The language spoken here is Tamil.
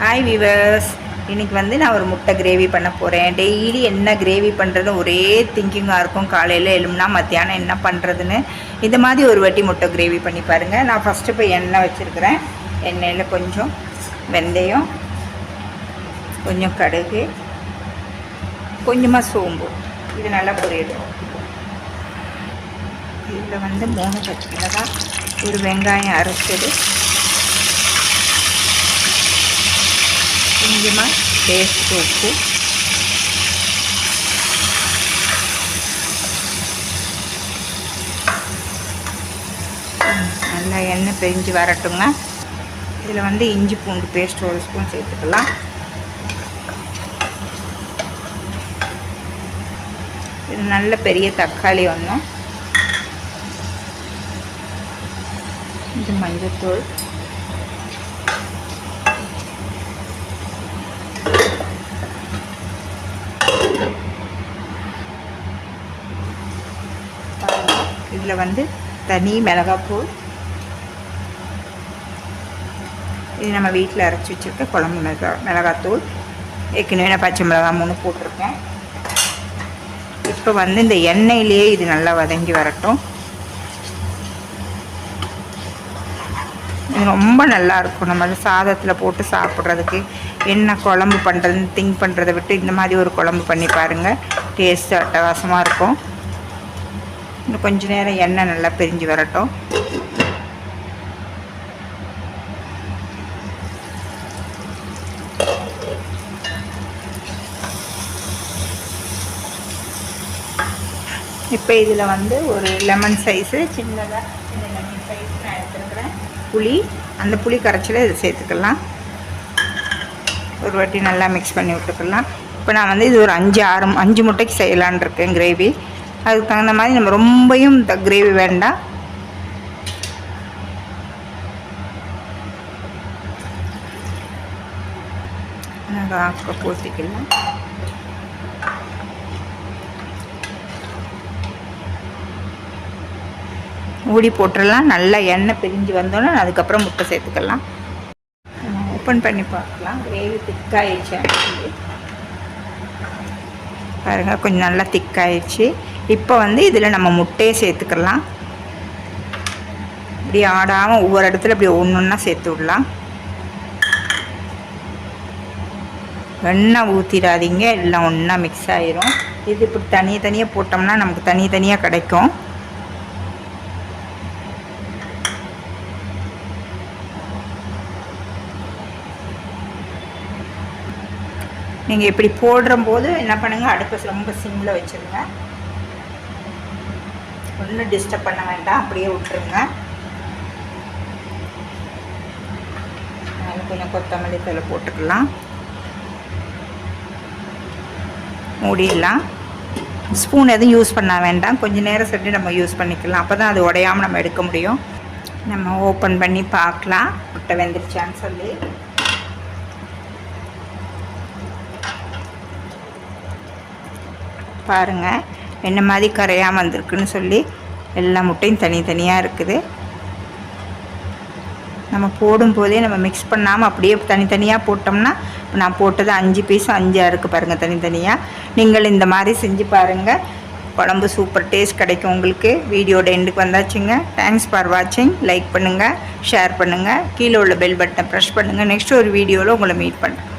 ஹாய் வீவர்ஸ், இன்றைக்கி வந்து நான் ஒரு முட்டை கிரேவி பண்ண போகிறேன். டெய்லி என்ன கிரேவி பண்ணுறது ஒரே திங்கிங்காக இருக்கும். காலையில் எழும்புனா மத்தியானம் என்ன பண்ணுறதுன்னு இந்த மாதிரி ஒரு வாட்டி முட்டை கிரேவி பண்ணி பாருங்கள். நான் ஃபஸ்ட்டு இப்போ எண்ணெய் வச்சுருக்கிறேன். எண்ணெயில் கொஞ்சம் வெந்தயம், கொஞ்சம் கடுகு, கொஞ்சமாக சோம்பு, இது நல்லா பொரியடும். இதில் வந்து 3 பச்சை மிளகாய், ஒரு வெங்காயம் அரைச்சது, கொஞ்சமாக டேஸ்ட் உப்பு, நல்லா எண்ணெய் பிரிஞ்சு வரட்டுங்க. இதில் வந்து இஞ்சி பூண்டு பேஸ்ட் 1 ஸ்பூன் சேர்த்துக்கலாம். இது நல்ல பெரிய தக்காளி ஒன்று, இது மஞ்சள்தூள், இதில் வந்து தனி மிளகாத்தூள், இது நம்ம வீட்டில் அரைச்சி வச்சுருக்க குழம்பு மிளகாத்தூள். ஏற்கனவே நான் பச்சை மிளகாய் 3 போட்டிருக்கேன். இப்போ வந்து இந்த எண்ணெயிலேயே இது நல்லா வதங்கி வரட்டும். இது ரொம்ப நல்லாயிருக்கும். நம்ம சாதத்தில் போட்டு சாப்பிட்றதுக்கு என்ன குழம்பு பண்ணுறதுன்னு திங்க் பண்ணுறதை விட்டு இந்த மாதிரி ஒரு குழம்பு பண்ணி பாருங்கள். டேஸ்ட்டு அட்டகாசமாக இருக்கும். இன்னும் கொஞ்சம் நேரம் எண்ணெய் நல்லா பிரிஞ்சு வரட்டும். இப்போ இதில் வந்து ஒரு லெமன் சைஸு சின்ன லெமன் சைஸ் நான் எடுத்துருக்கிறேன். புளி, அந்த புளி கரைச்சலை இதை சேர்த்துக்கலாம். ஒரு வாட்டி நல்லா மிக்ஸ் பண்ணி விட்டுக்கலாம். இப்போ நான் வந்து இது ஒரு 5 முட்டைக்கு செய்யலான் இருக்கேன் கிரேவி. அதுக்கு தகுந்த மாதிரி நம்ம ரொம்பவும் கிரேவி வேண்டாம். ஊற்றிக்கலாம். மூடி போட்டுடலாம். நல்லா எண்ணெய் பிரிஞ்சு வந்தோன்னே அதுக்கப்புறம் முட்டை சேர்த்துக்கலாம். ஓப்பன் பண்ணி பார்க்கலாம். கிரேவி திக்காயிடுச்சு பாருங்கள், கொஞ்சம் நல்லா திக்காயிடுச்சு. இப்போ வந்து இதில் நம்ம முட்டையை சேர்த்துக்கலாம். இப்படி ஆடாமல் ஒவ்வொரு இடத்துல இப்படி ஒன்றா சேர்த்து விடலாம். எண்ணெய் ஊற்றிடாதீங்க, எல்லாம் ஒன்றா மிக்ஸ் ஆகிரும். இது இப்படி தனியாக போட்டோம்னா நமக்கு தனியாக கிடைக்கும். நீங்கள் இப்படி போடும்போது என்ன பண்ணுங்கள், அடுப்பை ரொம்ப சிம்மில் வச்சுருங்க. ஒன்றும் டிஸ்டர்ப் பண்ண வேண்டாம், அப்படியே விட்டுருங்க. கொஞ்சம் கொத்தமல்லி தழை போட்டுக்கலாம். மூடிடலாம். ஸ்பூன் எதுவும் யூஸ் பண்ண வேண்டாம். கொஞ்சம் நேரம் சென்று நம்ம யூஸ் பண்ணிக்கலாம். அப்போ தான் அது உடையாமல் நம்ம எடுக்க முடியும். நம்ம ஓப்பன் பண்ணி பார்க்கலாம் முட்டை வெந்துருச்சான்னு சொல்லி. பாருங்கள், என்ன மாதிரி கரையாமல் வந்திருக்குன்னு சொல்லி. எல்லா முட்டையும் தனியாக இருக்குது. நம்ம போடும்போதே நம்ம மிக்ஸ் பண்ணாமல் அப்படியே தனியாக போட்டோம்னா, நான் போட்டது 5 பீஸும் 5 இருக்குது பாருங்கள் தனியாக. நீங்கள் இந்த மாதிரி செஞ்சு பாருங்கள். குழம்பு சூப்பர் டேஸ்ட் கிடைக்கும் உங்களுக்கு. வீடியோட எண்டுக்கு வந்தாச்சுங்க. தேங்க்ஸ் ஃபார் வாட்சிங். லைக் பண்ணுங்கள், ஷேர் பண்ணுங்கள், கீழே உள்ள பெல் பட்டனை ப்ரெஸ் பண்ணுங்கள். நெக்ஸ்ட் ஒரு வீடியோவில் உங்களை மீட் பண்ணுறேன்.